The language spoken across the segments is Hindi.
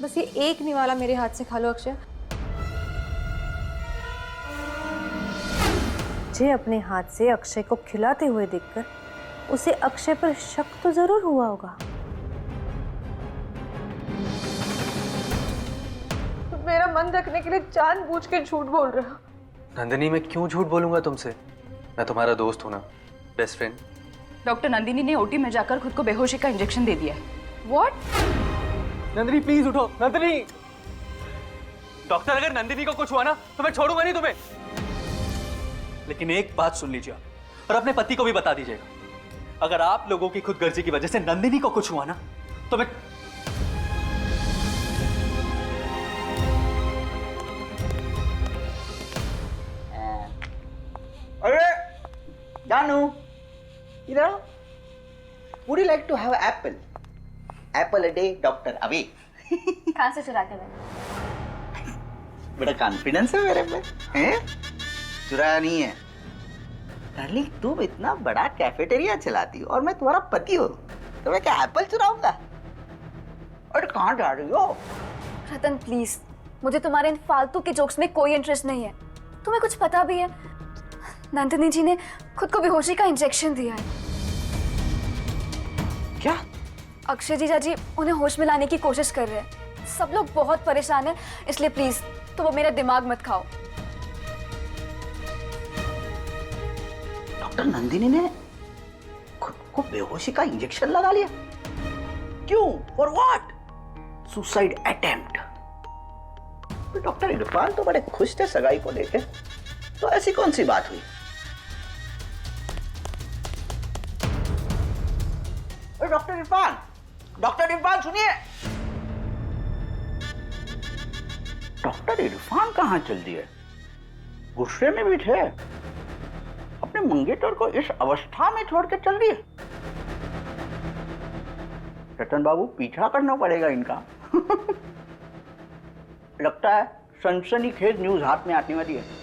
बस ये एक निवाला मेरे हाथ से खा लो अक्षय। मुझे अपने हाथ से अक्षय को खिलाते हुए देखकर उसे अक्षय पर शक तो जरूर हुआ होगा। तो मेरा मन रखने के लिए जानबूझ के झूठ बोल रहा। नंदिनी, मैं क्यों झूठ बोलूंगा तुमसे? मैं तुम्हारा दोस्त हूं ना, बेस्ट फ्रेंड। डॉक्टर नंदिनी ने ओटी में जाकर खुद को बेहोशी का इंजेक्शन दे दिया है। What? नंदिनी प्लीज उठो। नंदिनी, डॉक्टर अगर नंदिनी को कुछ हुआ ना तो मैं छोड़ूंगा नहीं तुम्हें। लेकिन एक बात सुन लीजिए और अपने पति को भी बता दीजिएगा, अगर आप लोगों की खुदगर्जी की वजह से नंदिनी को कुछ हुआ ना तो मैं अरे जानू, इधर would you like to have apple? Apple a day, doctor away. कहाँ से चुरा के लाए? बड़ा कॉन्फिडेंस है मेरे पे, हैं? चुराया नहीं है। डार्लिंग, तुम इतना बड़ा कैफेटेरिया चलाती हो और मैं तुम्हारा पति हूँ, तो मैं क्या एप्पल चुराऊंगा? और कहाँ जा रही हो? रतन प्लीज, मुझे तुम्हारे इन फालतू के जोक्स में कोई इंटरेस्ट नहीं है। तुम्हें कुछ पता भी है? नंदिनी जी ने खुद को बेहोशी का इंजेक्शन दिया है। क्या? अक्षय जीजा जी उन्हें होश में लाने की कोशिश कर रहे हैं। सब लोग बहुत परेशान हैं, इसलिए प्लीज तो वो मेरा दिमाग मत खाओ। डॉक्टर नंदिनी ने खुद को बेहोशी का इंजेक्शन लगा लिया? क्यों? For what? Suicide attempt. Doctor Irfan तो बड़े खुश थे सगाई को लेके, तो ऐसी कौन सी बात हुई? डॉक्टर इरफान, डॉक्टर इरफान सुनिए। डॉक्टर इरफान कहाँ चल दिए? गुस्से में भी थे, अपने मंगेतर को इस अवस्था में छोड़ के चल दिए। रतन बाबू, पीछा करना पड़ेगा इनका। लगता है सनसनीखेज न्यूज हाथ में आने वाली है।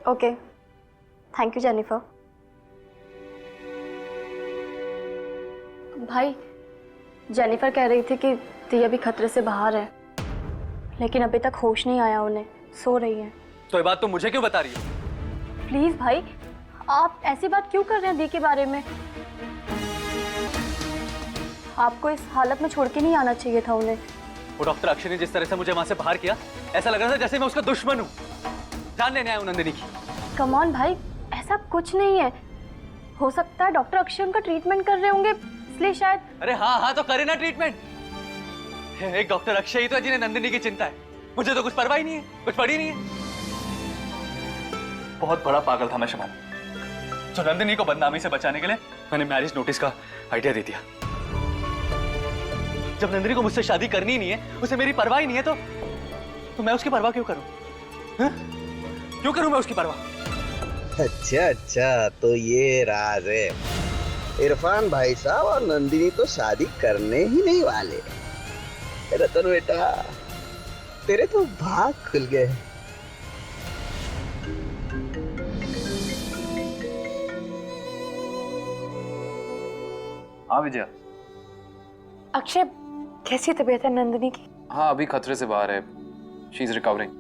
Okay, thank you Jennifer. भाई, जेनिफर कह रही थी कि दिया भी खतरे से बाहर है, लेकिन अभी तक होश नहीं आया उन्हें, सो रही है। तो ये बात तुम मुझे क्यों बता रही हो? प्लीज भाई, आप ऐसी बात क्यों कर रहे हैं दी के बारे में? आपको इस हालत में छोड़ के नहीं आना चाहिए था उन्हें। वो डॉक्टर अक्षय ने जिस तरह से मुझे वहां से बाहर किया, ऐसा लग रहा था जैसे मैं उसका दुश्मन हूँ। जान लेने आया हूं नंदिनी की। कम ऑन भाई, ऐसा कुछ नहीं है। हो सकता है डॉक्टर अक्षय उनका ट्रीटमेंट कर रहे होंगे, इसलिए शायद। अरे हाँ हाँ, तो करे ना ट्रीटमेंट। एक डॉक्टर अक्षय ही तो है जिन्हें नंदिनी की चिंता है। मुझे तो कुछ परवाह ही नहीं है, कुछ पड़ी नहीं है। बहुत बड़ा पागल था मैं शमान, जो नंदिनी को बदनामी से बचाने के लिए मैंने मैरिज नोटिस का आइडिया दे दिया। जब नंदिनी को मुझसे शादी करनी ही नहीं है, उसे मेरी परवाह ही नहीं है, तो मैं उसकी परवाह क्यों करूं? क्यों करूं मैं उसकी परवाह? अच्छा अच्छा, तो ये राज है। इरफान भाई साहब और नंदिनी तो शादी करने ही नहीं वाले। रतन बेटा, तेरे तो भाग खुल गए। हाँ विजया। अक्षय, कैसी तबीयत है नंदिनी की? हाँ, अभी खतरे से बाहर है। She is recovering.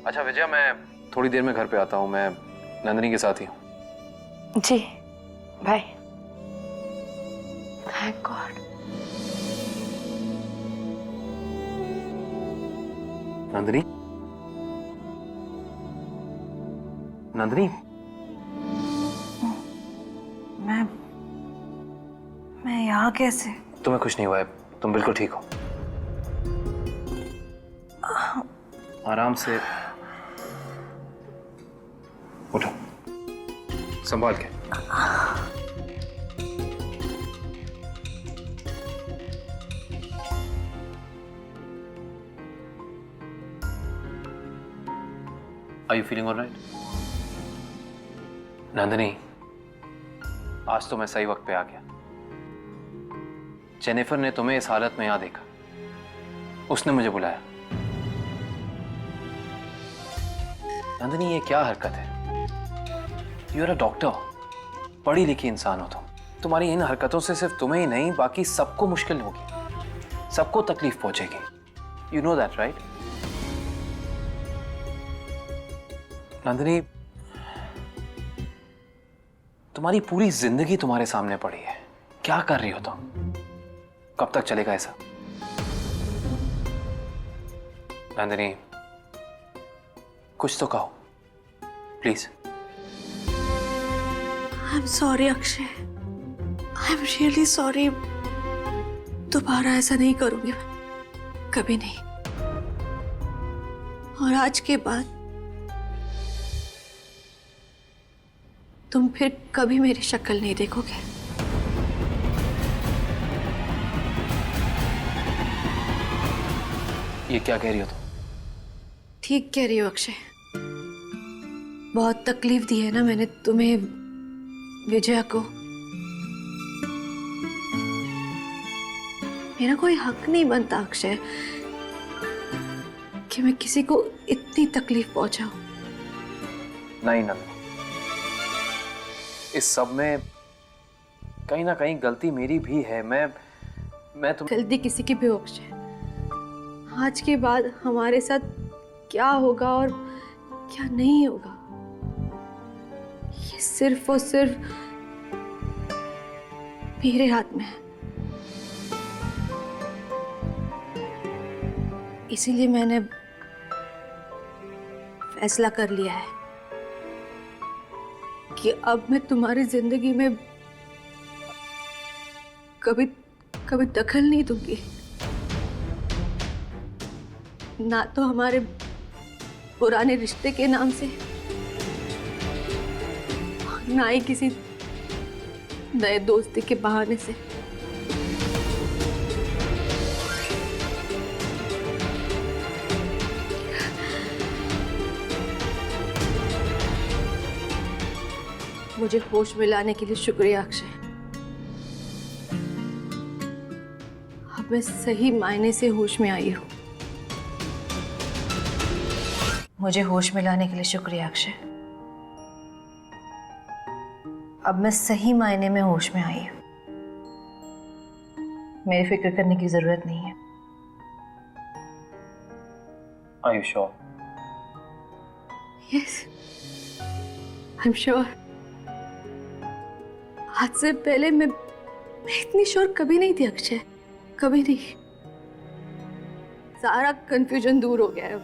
अच्छा विजया, मैं थोड़ी देर में घर पे आता हूँ। मैं नंदिनी के साथ ही हूँ। जी भाई। Thank God. नंदिनी, नंदिनी, मैं यहाँ कैसे? तुम्हें कुछ नहीं हुआ है, तुम बिल्कुल ठीक हो। आराम से उठो। संभाल के। Are you feeling all right? Nandini, आज तो मैं सही वक्त पे आ गया। जेनिफर ने तुम्हें इस हालत में यहां देखा, उसने मुझे बुलाया। नंदिनी, ये क्या हरकत है? यू आर अ डॉक्टर, पढ़ी लिखी इंसान हो तुम। तुम्हारी इन हरकतों से सिर्फ तुम्हें ही नहीं बाकी सबको मुश्किल होगी, सबको तकलीफ पहुंचेगी। You know that right? Nandini, तुम्हारी पूरी जिंदगी तुम्हारे सामने पड़ी है। क्या कर रही हो तुम? कब तक चलेगा ऐसा? नंदिनी, कुछ तो कहो please. I'm sorry Akshay, I'm really sorry। दोबारा ऐसा नहीं करूंगी मैं, कभी नहीं। और आज के बाद तुम फिर कभी मेरी शक्ल नहीं देखोगे। ये क्या कह रही हो तुम? ठीक कह रही हो अक्षय, बहुत तकलीफ दी है ना मैंने तुम्हें, विजया को। मेरा कोई हक नहीं बनता अक्षय कि मैं किसी को इतनी तकलीफ पहुंचाऊं। नहीं नंदिनी, इस सब में कहीं ना कहीं गलती मेरी भी है। मैं तुम गलती किसी की भी हो अक्षय, आज के बाद हमारे साथ क्या होगा और क्या नहीं होगा ये सिर्फ और सिर्फ मेरे हाथ में है। इसीलिए मैंने फैसला कर लिया है कि अब मैं तुम्हारी जिंदगी में कभी कभी दखल नहीं दूंगी, ना तो हमारे पुराने रिश्ते के नाम से, ना ही किसी नए दोस्ती के बहाने से। मुझे होश में लाने के लिए शुक्रिया अक्षय। अब मैं सही मायने से होश में आई हूँ। मुझे होश में लाने के लिए शुक्रिया अक्षय। अब मैं सही मायने में होश में आई हूं। मेरी फिक्र करने की जरूरत नहीं है। Are you sure? Yes, I'm sure। आज से पहले मैं इतनी श्योर कभी नहीं थी अक्षय, कभी नहीं। सारा कंफ्यूजन दूर हो गया है,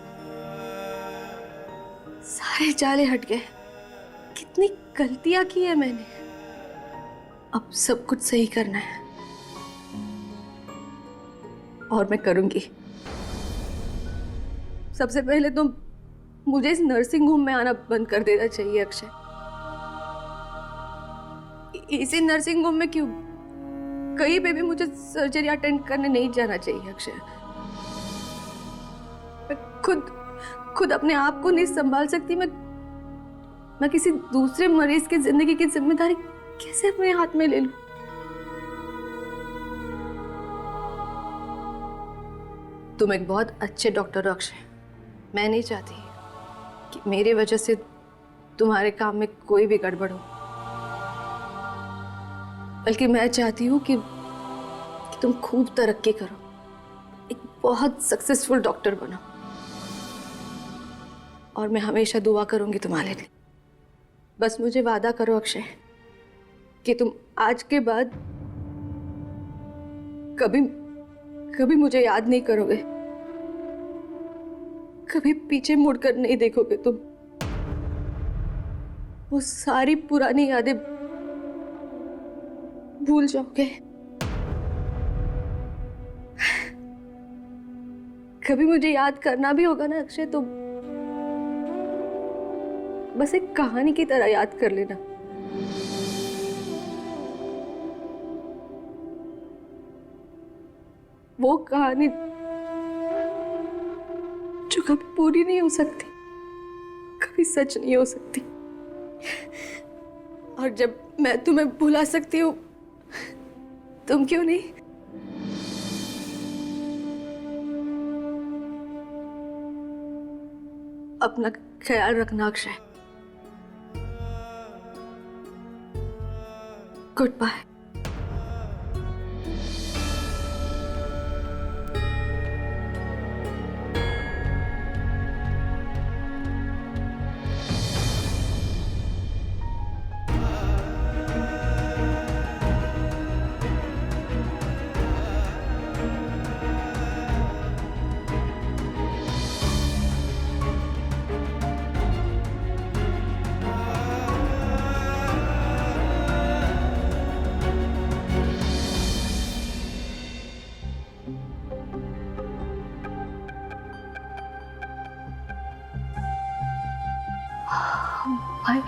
सारे जाले हट गए। कितनी गलतियां की है मैंने, अब सब कुछ सही करना है और मैं करूंगी। सबसे पहले तो मुझे इस नर्सिंग होम में आना बंद कर देना चाहिए अक्षय। इसी नर्सिंग होम में क्यों, कहीं पे भी मुझे सर्जरी अटेंड करने नहीं जाना चाहिए अक्षय। मैं खुद अपने आप को नहीं संभाल सकती। मैं किसी दूसरे मरीज की जिंदगी की जिम्मेदारी कैसे अपने हाथ में ले लूं? तुम एक बहुत अच्छे डॉक्टर हो अक्षय। मैं नहीं चाहती कि मेरी वजह से तुम्हारे काम में कोई भी गड़बड़ हो, बल्कि मैं चाहती हूँ कि तुम खूब तरक्की करो, एक बहुत सक्सेसफुल डॉक्टर बनो। और मैं हमेशा दुआ करूंगी तुम्हारे लिए। बस मुझे वादा करो अक्षय कि तुम आज के बाद कभी मुझे याद नहीं करोगे, कभी पीछे मुड़कर नहीं देखोगे तुम। वो सारी पुरानी यादें भूल जाओगे। कभी मुझे याद करना भी होगा ना अक्षय, तो बस एक कहानी की तरह याद कर लेना। वो कहानी जो कभी पूरी नहीं हो सकती, कभी सच नहीं हो सकती। और जब मैं तुम्हें भुला सकती हूँ, तुम क्यों नहीं? अपना ख्याल रखना अक्षय। Good bye. भाई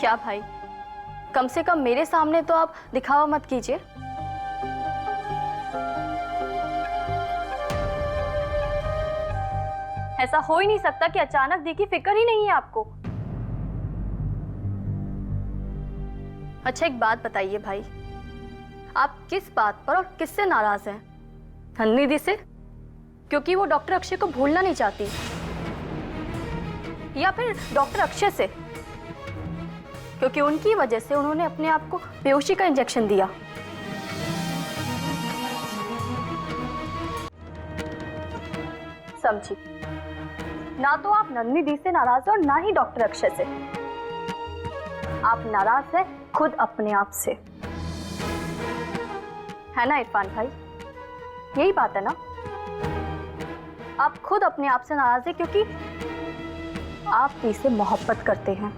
क्या भाई, कम से कम मेरे सामने तो आप दिखावा मत कीजिए। ऐसा हो ही नहीं सकता कि अचानक दी की फिक्र ही नहीं है आपको। अच्छा एक बात बताइए भाई, आप किस बात पर और किससे नाराज हैं? नंदिनी दी से, क्योंकि वो डॉक्टर अक्षय को भूलना नहीं चाहती, या फिर डॉक्टर अक्षय से क्योंकि उनकी वजह से उन्होंने अपने आप को बेहोशी का इंजेक्शन दिया। समझी? ना तो आप नंदिनी दी से नाराज हो और ना ही डॉक्टर अक्षय से। आप नाराज हैं खुद अपने आप से, है ना इरफान भाई? यही बात है ना? आप खुद अपने आप से नाराज हैं क्योंकि आप दी से मोहब्बत करते हैं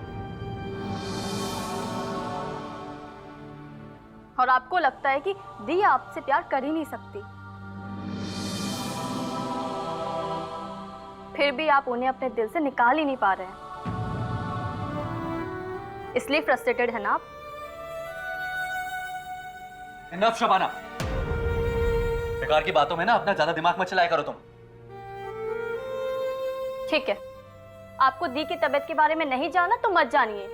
और आपको लगता है कि दी आपसे प्यार कर ही नहीं सकती, फिर भी आप उन्हें अपने दिल से निकाल ही नहीं पा रहे हैं, इसलिए फ्रस्ट्रेटेड है ना आप? इनफ शबाना, बेकार की बातों में ना अपना ज्यादा दिमाग मत चलाया करो तुम। ठीक है, आपको दी की तबीयत के बारे में नहीं जाना तो मत जानिए।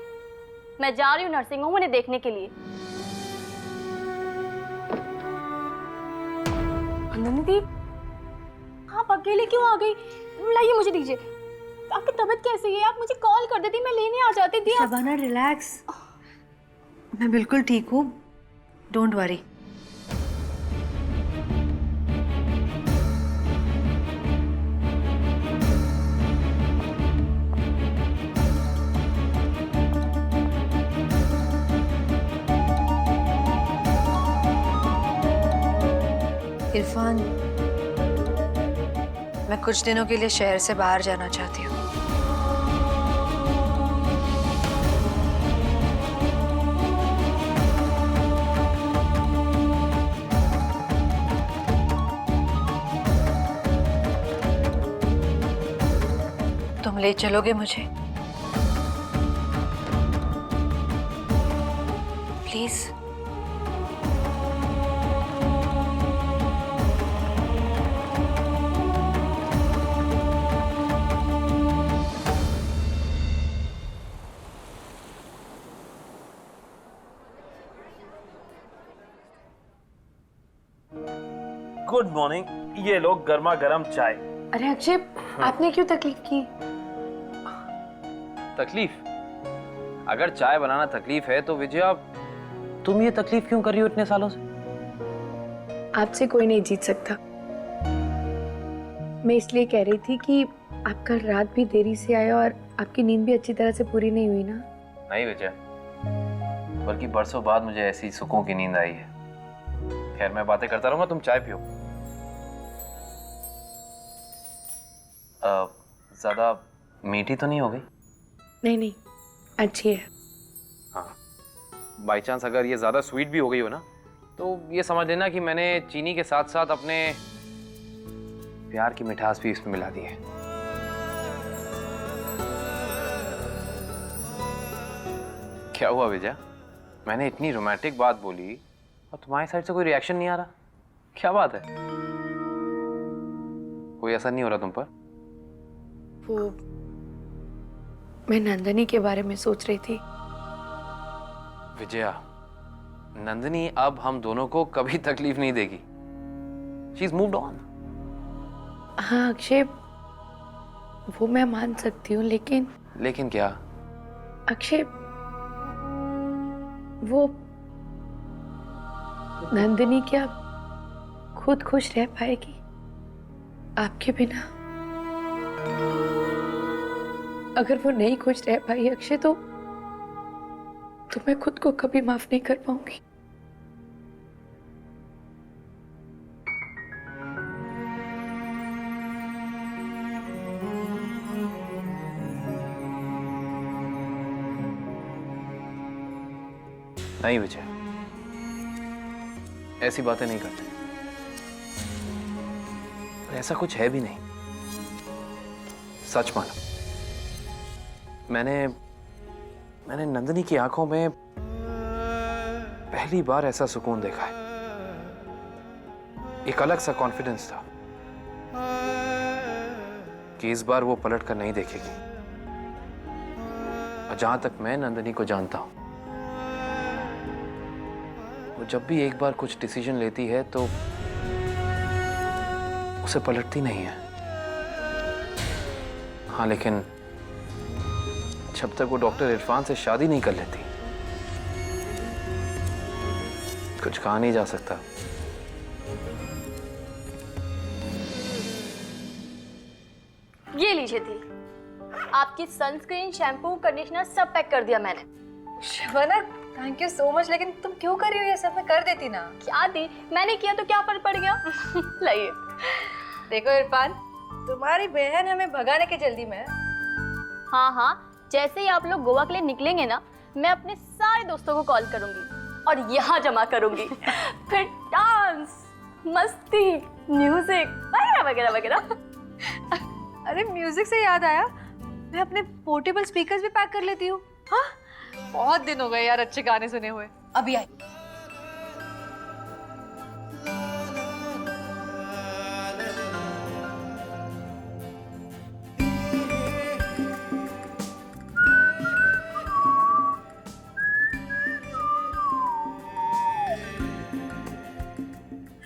मैं जा रही हूँ नर्सिंग होम उन्हें देखने के लिए। नंदिनी दी, आप अकेले क्यों आ गई? लाइए मुझे दीजिए। आपकी तबीयत कैसी है? आप मुझे कॉल कर देती, मैं लेने आ जाती थी। शबाना रिलैक्स, मैं बिल्कुल ठीक हूँ, डोंट वरी। इरफान, मैं कुछ दिनों के लिए शहर से बाहर जाना चाहती हूँ। तुम ले चलोगे मुझे? प्लीज। गुड मॉर्निंग, ये लो गर्मा गर्म चाय। अरे अक्षय, आपने क्यों तकलीफ की? तकलीफ? अगर चाय बनाना तकलीफ है तो विजया, तुम ये तकलीफ क्यों कर रही हो इतने सालों से? आपसे कोई नहीं जीत सकता। मैं इसलिए कह रही थी कि आप कल रात भी देरी से आए और आपकी नींद भी अच्छी तरह से पूरी नहीं हुई ना? नहीं विजय, बल्कि बरसों बाद मुझे ऐसी सुकून की नींद आई है। खैर मैं बातें करता रहूंगा, तुम चाय पियो। ज्यादा मीठी तो नहीं हो गई? नहीं नहीं, अच्छी है। हाँ, बाई चांस अगर ये ज्यादा स्वीट भी हो गई हो ना, तो ये समझ लेना कि मैंने चीनी के साथ साथ अपने प्यार की मिठास भी इसमें मिला दी है। क्या हुआ विजय? मैंने इतनी रोमांटिक बात बोली और तुम्हारी साइड से कोई रिएक्शन नहीं आ रहा। क्या बात है? कोई असर नहीं हो रहा तुम पर? वो मैं नंदनी के बारे में सोच रही थी। विजया, नंदिनी अब हम दोनों को कभी तकलीफ नहीं देगी। She is moved on. हाँ अक्षय, वो मैं मान सकती हूँ, लेकिन क्या? अक्षय, वो नंदिनी क्या खुद खुश रह पाएगी आपके बिना? अगर वो नहीं खुश रह पाई अक्षय, तो मैं खुद को कभी माफ नहीं कर पाऊंगी। नहीं विजय, ऐसी बातें नहीं करते। ऐसा कुछ है भी नहीं। सच मानो, मैंने नंदिनी की आंखों में पहली बार ऐसा सुकून देखा है। एक अलग सा कॉन्फिडेंस था कि इस बार वो पलट कर नहीं देखेगी। और जहां तक मैं नंदिनी को जानता हूं, वो जब भी एक बार कुछ डिसीजन लेती है तो उसे पलटती नहीं है। हाँ, लेकिन जब तक वो डॉक्टर इरफान से शादी नहीं कर लेती, कुछ कहा नहीं जा सकता। ये लीजिए दी, आपकी सनस्क्रीन, शैम्पू, कंडीशनर सब पैक कर दिया मैंने। Shabana, thank you so much, लेकिन तुम क्यों कर रही हो ये सब? मैं कर देती ना। क्या दी, मैंने किया तो क्या फर्क पड़ गया? लाइए। देखो इरफान, तुम्हारी बहन हमें भगाने की जल्दी में है। हाँ हाँ, जैसे ही आप लोग गोवा के लिए निकलेंगे ना, मैं अपने सारे दोस्तों को कॉल करूंगी और यहाँ जमा करूंगी। फिर डांस, मस्ती, म्यूजिक वगैरह वगैरह वगैरह। अरे म्यूजिक से याद आया, मैं अपने पोर्टेबल स्पीकर्स भी पैक कर लेती हूँ। हाँ, बहुत दिन हो गए यार अच्छे गाने सुने हुए। अभी आई।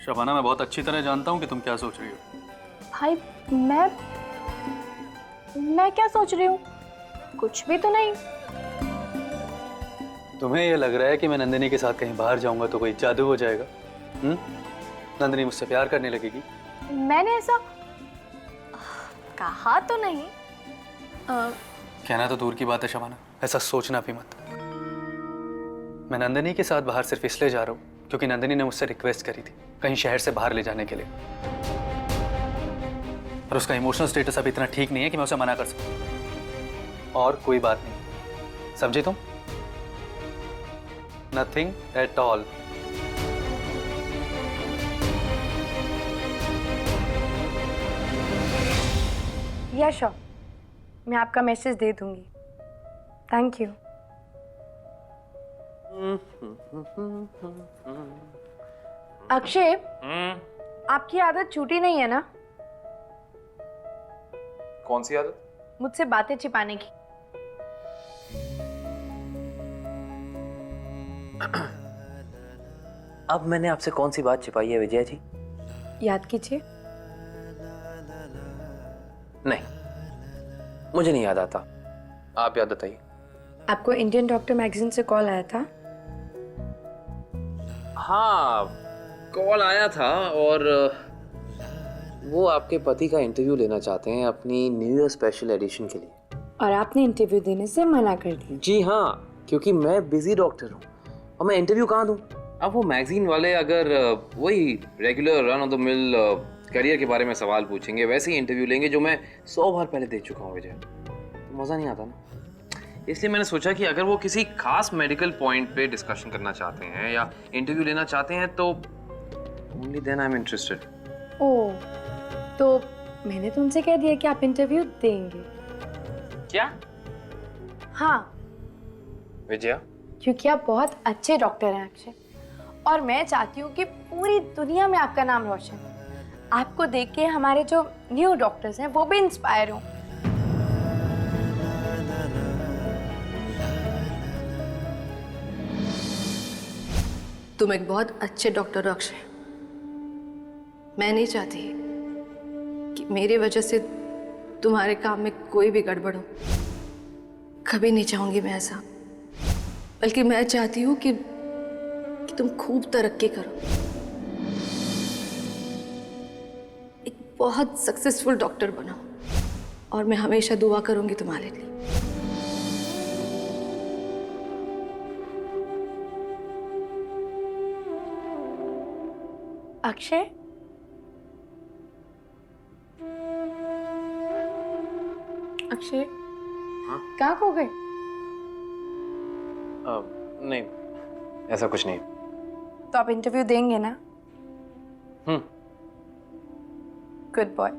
शबाना, मैं बहुत अच्छी तरह जानता हूँ कि तुम क्या सोच रही हो। भाई, मैं क्या सोच रही हूँ? कुछ भी तो नहीं। तुम्हें ये लग रहा है कि मैं नंदिनी के साथ कहीं बाहर जाऊंगा तो कोई जादू हो जाएगा? नंदिनी मुझसे प्यार करने लगेगी? मैंने ऐसा कहा तो नहीं। कहना तो दूर की बात है शबाना, ऐसा सोचना भी मत। मैं नंदिनी के साथ बाहर सिर्फ इसलिए जा रहा हूँ क्योंकि नंदिनी ने मुझसे रिक्वेस्ट करी थी कहीं शहर से बाहर ले जाने के लिए, पर उसका इमोशनल स्टेटस अभी इतना ठीक नहीं है कि मैं उसे मना कर सकूं। और कोई बात नहीं, समझे तुम? Nothing at all. या श्योर, मैं आपका मैसेज दे दूंगी। Thank you. अक्षय, आपकी आदत छूटी नहीं है ना? कौन सी आदत? मुझसे बातें छिपाने की। अब मैंने आपसे कौन सी बात छिपाई है विजय जी? याद कीजिए। नहीं, मुझे नहीं याद आता। आप याद बताइए। आपको इंडियन डॉक्टर मैगजीन से कॉल आया था? हाँ, कॉल आया था और वो आपके पति का इंटरव्यू लेना चाहते हैं अपनी न्यू ईयर स्पेशल एडिशन के लिए। और आपने इंटरव्यू देने से मना कर दिया? जी हाँ, क्योंकि मैं बिजी डॉक्टर हूँ और मैं इंटरव्यू कहाँ दूँ। अब वो मैगजीन वाले अगर वही regular run of the mill career के बारे में सवाल पूछेंगे, वैसे ही इंटरव्यू लेंगे जो मैं 100 बार पहले दे चुका हूँ विजय, तो मज़ा नहीं आता ना। इसलिए मैंने सोचा कि अगर वो किसी खास मेडिकल पॉइंट पे डिस्कशन करना चाहते हैं या इंटरव्यू लेना चाहते हैं तो only then I am interested. Oh, तो मैंने तो उनसे कह दिया कि आप इंटरव्यू देंगे। क्या? हाँ, विजया, क्योंकि आप बहुत अच्छे डॉक्टर हैं अक्षय, और मैं चाहती हूँ कि पूरी दुनिया में आपका नाम रोशन हो। आपको देख के हमारे जो न्यू डॉक्टर्स हैं वो भी इंस्पायर हों। तुम एक बहुत अच्छे डॉक्टर हो अक्षय। मैं नहीं चाहती कि मेरी वजह से तुम्हारे काम में कोई भी गड़बड़ हो। कभी नहीं चाहूंगी मैं ऐसा, बल्कि मैं चाहती हूँ कि तुम खूब तरक्की करो, एक बहुत सक्सेसफुल डॉक्टर बनो, और मैं हमेशा दुआ करूंगी तुम्हारे लिए। अक्षय, अक्षय, कहाँ खो गए? नहीं, ऐसा कुछ नहीं। तो आप इंटरव्यू देंगे ना? हम्म। Good boy.